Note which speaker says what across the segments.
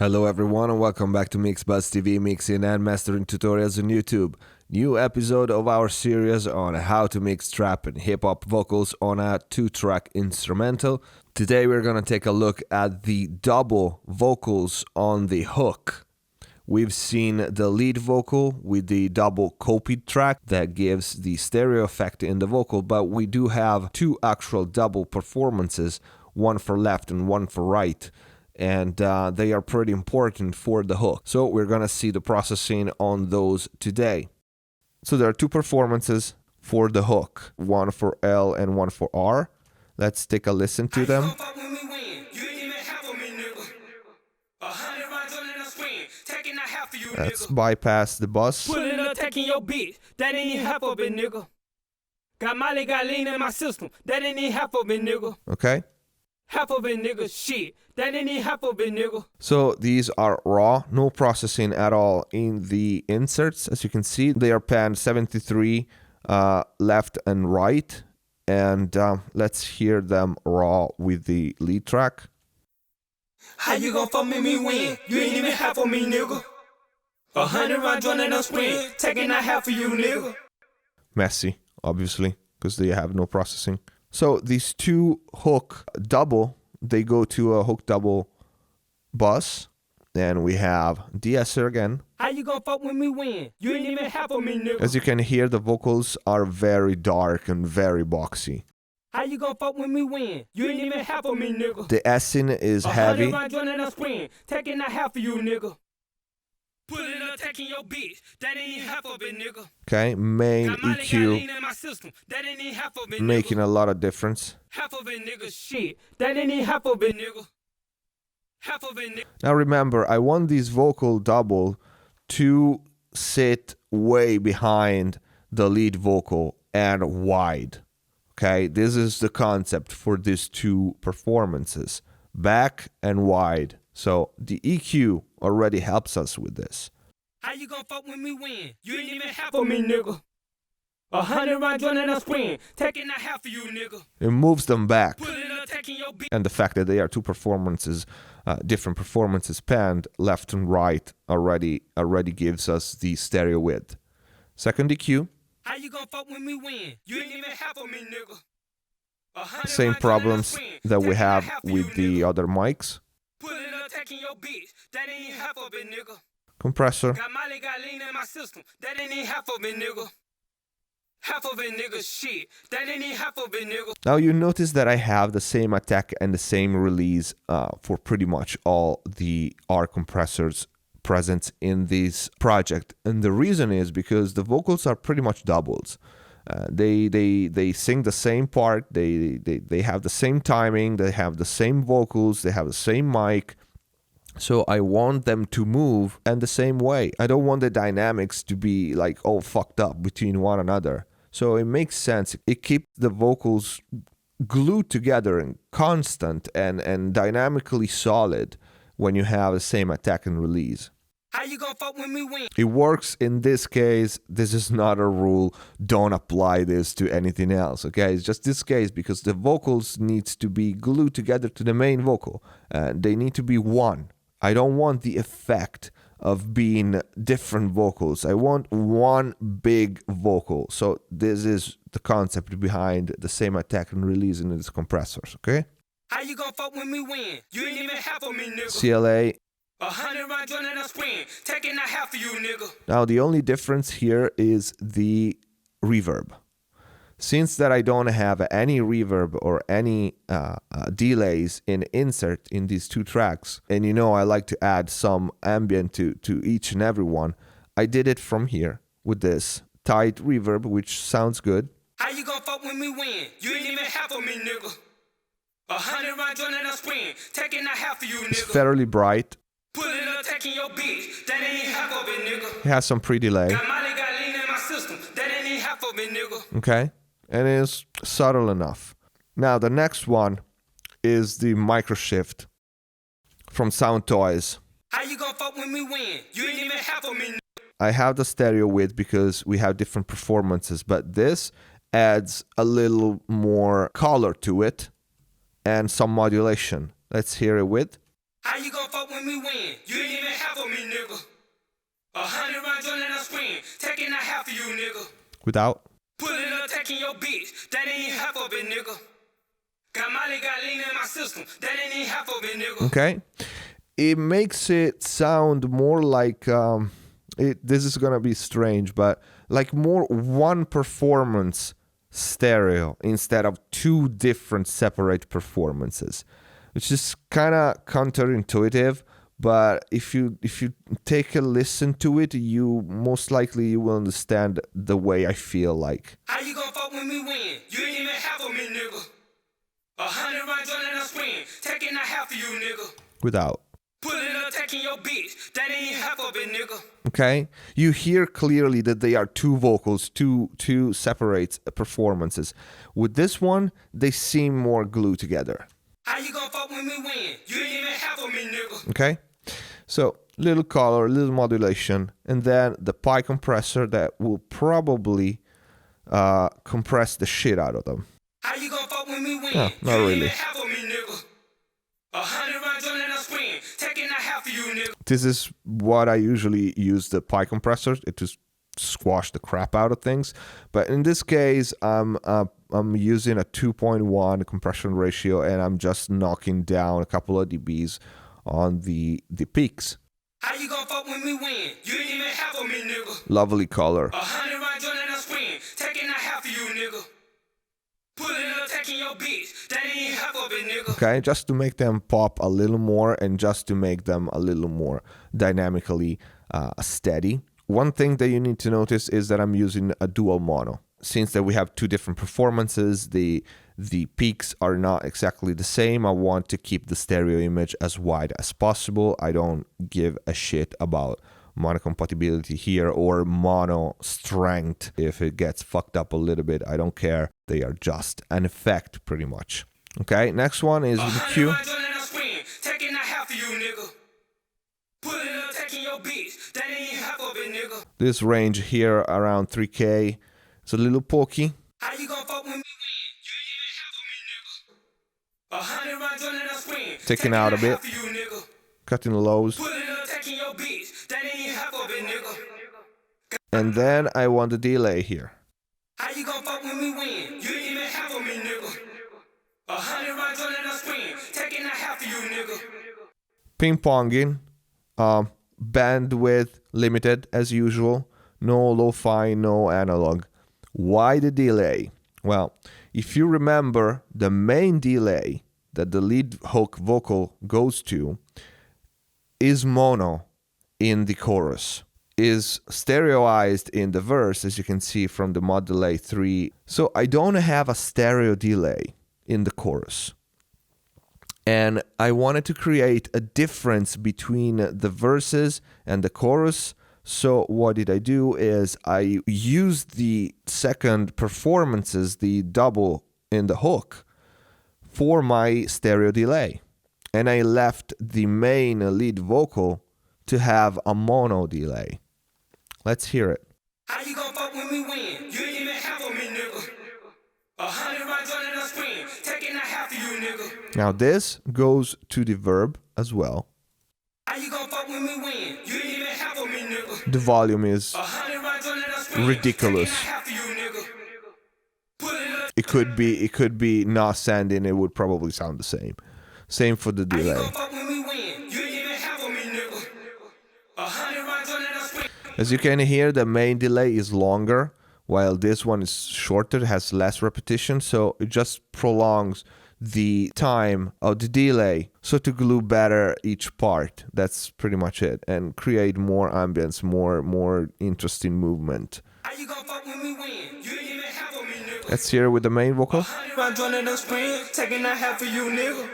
Speaker 1: Hello everyone and welcome back to MixBuzz TV mixing and mastering tutorials on YouTube. New episode of our series on how to mix trap and hip-hop vocals on a 2-track instrumental. Today we're gonna take a look at the double vocals on the hook. We've seen the lead vocal with the double copied track that gives the stereo effect in the vocal, but we do have two actual double performances, one for left and one for right. And they are pretty important for the hook. So we're gonna see the processing on those today. So there are two performances for the hook, one for L and one for R. Let's take a listen to them. Let's bypass the bus.
Speaker 2: Pulling up, taking your beat. That ain't even half of it, nigga. Got Molly, got lean in my system. That ain't even half of it, nigga.
Speaker 1: Okay.
Speaker 2: Half of it, nigga, shit. That ain't even half of it, nigga.
Speaker 1: So these are raw, no processing at all in the inserts. As you can see, they are panned 73 left and right. And let's hear them raw with the lead track.
Speaker 2: How you gon' fuck with me when you ain't even half of me, nigga? 100 rounds running on sprint, taking that half of you, nigga.
Speaker 1: Messy, obviously, because they have no processing. So these two hook double, they go to a hook double bus. Then we have de-esser again.
Speaker 2: How you gonna fuck with me when you ain't even half of me, nigga?
Speaker 1: As you can hear, the vocals are very dark and very boxy.
Speaker 2: How you gonna fuck with me when you ain't even half of me, nigga?
Speaker 1: The S-ing is heavy.
Speaker 2: 100 rounds running on sprint, taking that half of you, nigga. Pulling up, taking your beat. That ain't even half of it, nigga.
Speaker 1: Okay, main EQ making a lot of difference.
Speaker 2: Half of it, nigga, shit. That ain't even half of it, nigga. Half of it, nigga.
Speaker 1: Now remember, I want this vocal double to sit way behind the lead vocal and wide. Okay, this is the concept for these two performances, back and wide. So the EQ already helps us with this.
Speaker 2: How you gonna fuck with me when you ain't even half of me, nigga? 100 rounds running a sprint, taking that half of you, nigga.
Speaker 1: It moves them back.
Speaker 2: Pulling up, taking your beat.
Speaker 1: And the fact that they are two performances, different performances panned left and right already gives us the stereo width. Second EQ.
Speaker 2: How you gonna fuck with me when you ain't even half of me, nigga?
Speaker 1: Same problems that we have with the other mics.
Speaker 2: Pulling up, taking your beat. That ain't even half of it, nigga.
Speaker 1: Compressor.
Speaker 2: Got Molly, got lean in my system. That ain't even half of it, nigga. Half of it, nigga, shit. That ain't even half of it, nigga.
Speaker 1: Now you notice that I have the same attack and the same release for pretty much all the R compressors present in this project. And the reason is because the vocals are pretty much doubles. They sing the same part, they have the same timing, they have the same vocals, they have the same mic. So I want them to move in the same way. I don't want the dynamics to be like all fucked up between one another. So it makes sense. It keeps the vocals glued together and constant and dynamically solid when you have the same attack and release.
Speaker 2: How you gonna fuck with me when?
Speaker 1: It works in this case. This is not a rule. Don't apply this to anything else, okay? It's just this case because the vocals needs to be glued together to the main vocal. They need to be one. I don't want the effect of being different vocals. I want one big vocal. So this is the concept behind the same attack and release in these compressors, okay?
Speaker 2: How you gonna fuck with me when you ain't even half of me, nigga?
Speaker 1: CLA.
Speaker 2: 100 rounds running a sprint, taking that half of you, nigga.
Speaker 1: Now the only difference here is the reverb. Since that I don't have any reverb or any delays in insert in these two tracks, and you know I like to add some ambient to each and every one, I did it from here with this tight reverb, which sounds good.
Speaker 2: How you gonna fuck with me when you ain't even half of me, nigga? 100 rounds running a sprint, taking that half of you, nigga.
Speaker 1: It's fairly bright.
Speaker 2: Pulling up, taking your beat. That ain't half of it, nigga.
Speaker 1: It has some pre-delay.
Speaker 2: Got Molly, got lean in my system. That ain't half of it, nigga.
Speaker 1: Okay, and it's subtle enough. Now the next one is the micro shift from Sound Toys.
Speaker 2: How you gonna fuck with me when you ain't even half of me, nigga?
Speaker 1: I have the stereo width because we have different performances, but this adds a little more color to it and some modulation. Let's hear it with.
Speaker 2: How you gonna fuck with with me when you ain't even half of me, nigga. 100 rounds running a screen, taking a half of you, nigga.
Speaker 1: Without.
Speaker 2: Pulling up, taking your bitch, that ain't even half of it, nigga. Got Molly, got lean in my system, that ain't even half of it, nigga.
Speaker 1: Okay. It makes it sound more like, this is gonna be strange, but like more one performance stereo instead of two different separate performances, which is kind of counterintuitive. But if you take a listen to it, you most likely you will understand the way I feel like.
Speaker 2: How you gonna fuck with me when you ain't even half of me, nigga? 100 rounds running a screen, taking a half of you, nigga.
Speaker 1: Without.
Speaker 2: Pulling up, taking your bitch, that ain't half of it, nigga.
Speaker 1: Okay, you hear clearly that they are two vocals, two separate performances. With this one, they seem more glued together.
Speaker 2: How you gonna fuck with me when you ain't even half of me, nigga?
Speaker 1: Okay, so little color, little modulation, and then the pi compressor that will probably compress the shit out of them.
Speaker 2: How you gonna fuck with me when
Speaker 1: No, not
Speaker 2: you
Speaker 1: really.
Speaker 2: ain't even half of me, nigga? 100 rounds running a screen, taking a half of you, nigga.
Speaker 1: This is what I usually use the pi compressor to squash the crap out of things. But in this case, I'm using a 2.1 compression ratio, and I'm just knocking down a couple of dBs on the peaks.
Speaker 2: How you gonna fuck with me when you ain't even half of me, nigga?
Speaker 1: Lovely color.
Speaker 2: 100 rounds running a screen, taking a half of you, nigga. Pulling up, taking your bitch, that ain't half of it, nigga.
Speaker 1: Okay, just to make them pop a little more and just to make them a little more dynamically steady. One thing that you need to notice is that I'm using a dual mono. Since that we have two different performances, the peaks are not exactly the same. I want to keep the stereo image as wide as possible. I don't give a shit about mono compatibility here or mono strength. If it gets fucked up a little bit, I don't care. They are just an effect pretty much. Okay, next one is with the Q.
Speaker 2: Taking a half of you, nigga. Pulling up, taking your bitch, that ain't half of it, nigga.
Speaker 1: This range here around 3K. It's a little pokey.
Speaker 2: How you gonna fuck with me when you ain't even half of me, nigga? 100 rounds running a screen.
Speaker 1: Taking out a bit.
Speaker 2: Half of you, nigga.
Speaker 1: Cutting the lows.
Speaker 2: Pulling up, taking your bitch, that ain't half of it, nigga.
Speaker 1: And then I want the delay here.
Speaker 2: How you gonna fuck with me when you ain't even half of me, nigga? 100 rounds running a screen, taking a half of you, nigga.
Speaker 1: Ping-ponging. Bandwidth limited as usual. No lo-fi, no analog. Why the delay? Well, if you remember, the main delay that the lead hook vocal goes to is mono in the chorus, is stereoized in the verse, as you can see from the mod delay 3. So I don't have a stereo delay in the chorus. And I wanted to create a difference between the verses and the chorus. So what did I do is I used the second performances, the double in the hook, for my stereo delay. And I left the main lead vocal to have a mono delay. Let's hear it.
Speaker 2: How you gonna fuck with me when you ain't even half of me, nigga? 100 rounds running a screen, taking a half of you, nigga.
Speaker 1: Now this goes to the verb as well.
Speaker 2: How you gonna fuck with me when you ain't even half of me, nigga?
Speaker 1: The volume is
Speaker 2: 100 rounds running a screen,
Speaker 1: ridiculous.
Speaker 2: taking a half of you, nigga. Pulling up.
Speaker 1: It could be not sending, it would probably sound the same. Same for the
Speaker 2: How you
Speaker 1: delay.
Speaker 2: gonna fuck with me when you ain't even half of me, nigga? 100 rounds running a screen.
Speaker 1: As you can hear, the main delay is longer, while this one is shorter, has less repetition, so it just prolongs the time of the delay. So to glue better each part, that's pretty much it, and create more ambience, more interesting movement.
Speaker 2: How you gonna fuck with me when you ain't even half of me, nigga?
Speaker 1: Let's hear it with the main vocal.
Speaker 2: 100 rounds running a screen, taking a half of you, nigga.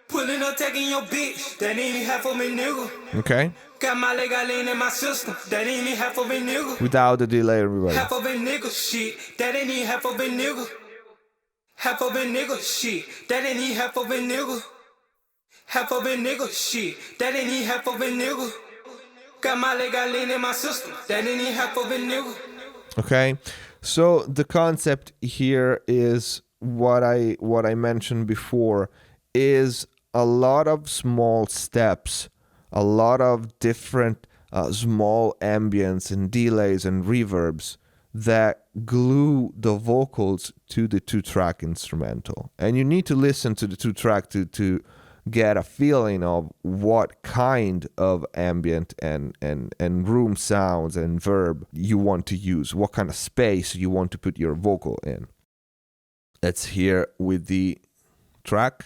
Speaker 2: Pulling up, taking your bitch, that ain't half of me, nigga.
Speaker 1: Okay,
Speaker 2: Got my leg, I lean in my system, that ain't even half of it, nigga.
Speaker 1: without the delay, everybody.
Speaker 2: Half of it, nigga, shit, that ain't even half of it, nigga. Half of it, nigga, shit, that ain't even half of it, nigga. Half of it, nigga, shit, that ain't even half of it, nigga. Got my leg, I lean in my system, that ain't even half of it, nigga.
Speaker 1: Okay, so the concept here is what I mentioned before, is a lot of small steps, a lot of different small ambience and delays and reverbs that glue the vocals to the 2-track instrumental. And you need to listen to the 2-track to get a feeling of what kind of ambient and room sounds and verb you want to use, what kind of space you want to put your vocal in. Let's hear with the track.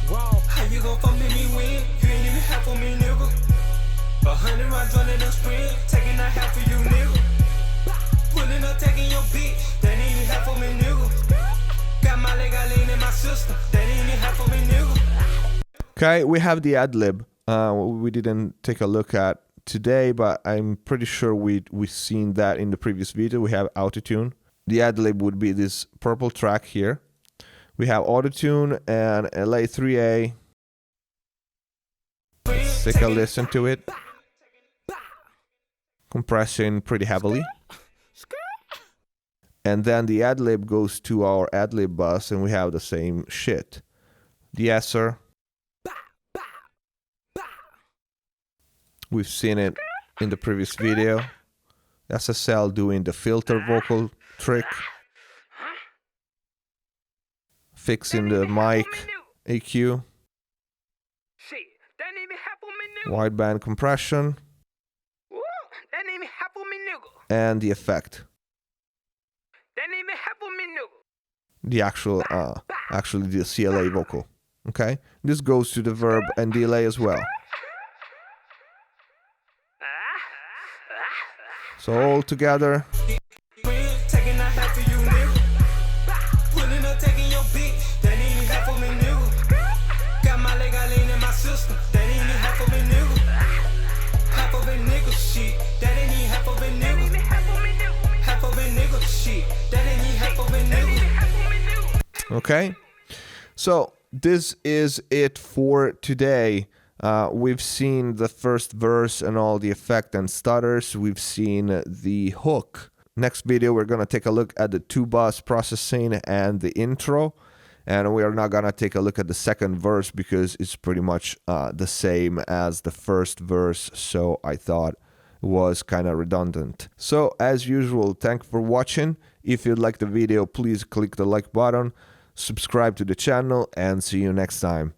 Speaker 2: Wow, how you gon' fuck with me when you ain't even half of me, nigga? 100 rounds running a sprint, taking a half of you, nigga. Pulling up, taking your bitch, that ain't even half of me, nigga. Got my leg, I lean in my system, that ain't even half of me, nigga.
Speaker 1: Okay, we have the ad-lib. We didn't take a look at today, but I'm pretty sure we've seen that in the previous video. We have autotune. The ad-lib would be this purple track here. We have autotune and LA3A. Let's take a listen to it. Compressing pretty heavily. And then the ad-lib goes to our ad-lib bus and we have the same shit. The esser. We've seen it in the previous video. SSL doing the filter vocal trick. Fixing the mic EQ. Wideband compression. And the effect. The actually the CLA vocal. Okay? This goes to the verb and delay as well. So all together. Okay, so this is it for today. We've seen the first verse and all the effect and stutters. We've seen the hook. Next video, we're going to take a look at the 2-bus processing and the intro. And we are not going to take a look at the second verse because it's pretty much the same as the first verse. So I thought it was kind of redundant. So as usual, thanks for watching. If you liked the video, please click the like button, subscribe to the channel, and see you next time.